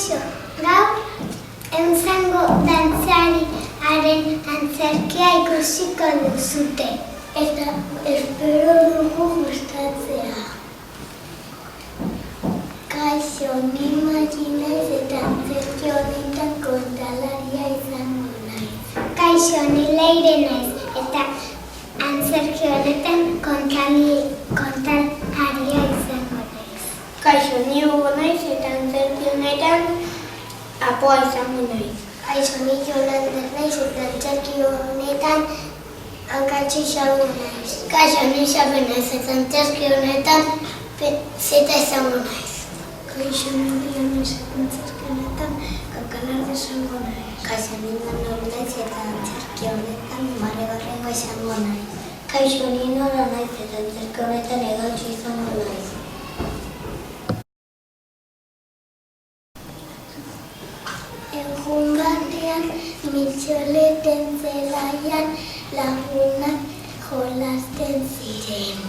Kaixo, gaur euntzango dantzariaren antzerkia ikusiko duzue eta espero dugu gustatzea. Kaixo, ni Mari naiz eta antzerki honetan kontalaria izango naiz. Kaixo, ni Leire naiz eta antzerki honetan kontalaria izango naiz. Kaixo, ni Hugo naiz eta antzerki honetan apoa izango naiz. Kaixo, ni Jolander naiz eta antzerki honetan hankatxo izango naiz. Kaixo, ni Xabi naiz eta antzerki honetan zeta izango naiz. Kaixo, ni Maria naiz eta antzerki honetan kakalarda izango naiz. Kaixo, ni Manol naiz eta antzerki honetan Maregarrengo izango naiz. Kaixo, ni Nora naiz eta antzerki honetan Egatxo izango naiz. Egun batean, mitxoleten zelaian lagunak jolasten ziren.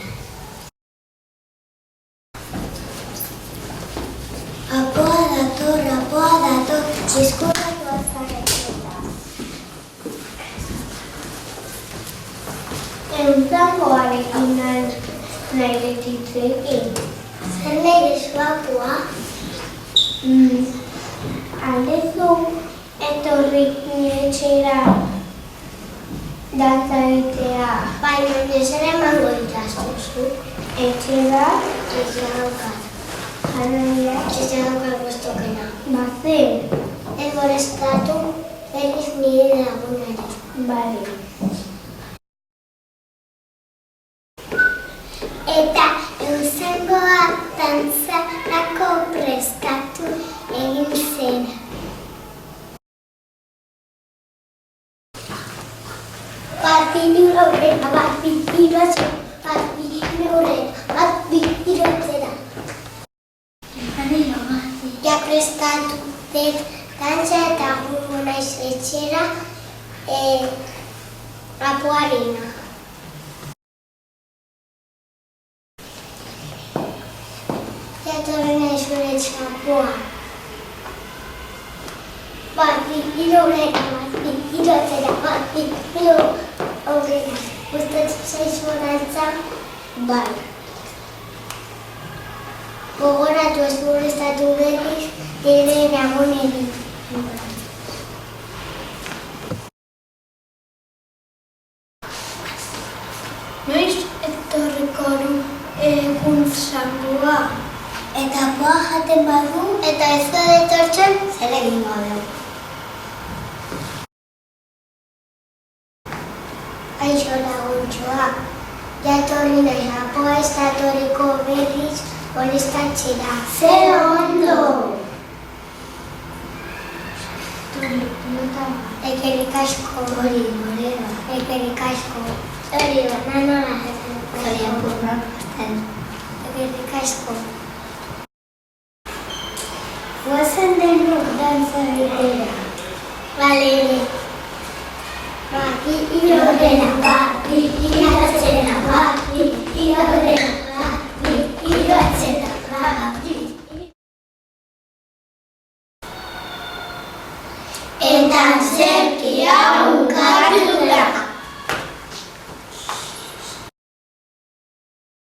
Apoa dator, txiskurratu azarreketa. Euntzangoarekin naire titzekin. Zer nahi apoa? Aldezu etorrik nire etxera dantza egitea. Baina zer emango ikastuzu? Etxera Daukat. janaria Daukat guztokena. bazen. Ez molestatu berriz nire lagunari. Bale. Eta euntzangoa dantzarako prestatu egin zen. Bat bi hiru Ja prestatu dut dantza eta jungo naiz etxera apoarena. Jatorri naiz gure apoa. Bat bi hiru hogeita. Gustatzen zaizu dantza? Bai. Gogoratu ez molestatu berriz nire lagunari. Noiz etorriko du eguntzangoa. Eta apoa jaten badu eta ez da etortzen zer egingo dugu. Kaixo laguntxoa, jatorri naiz apoa ez datorriko berriz molestatzera. Zer ondo! Ekerik asko. Hori, gorera. Ekerik asko. Hori, bananola. Hori, apurrak pasten. Ekerik asko. Guazen denok dantza egitera. Bale. Ba, bi hiru horrena.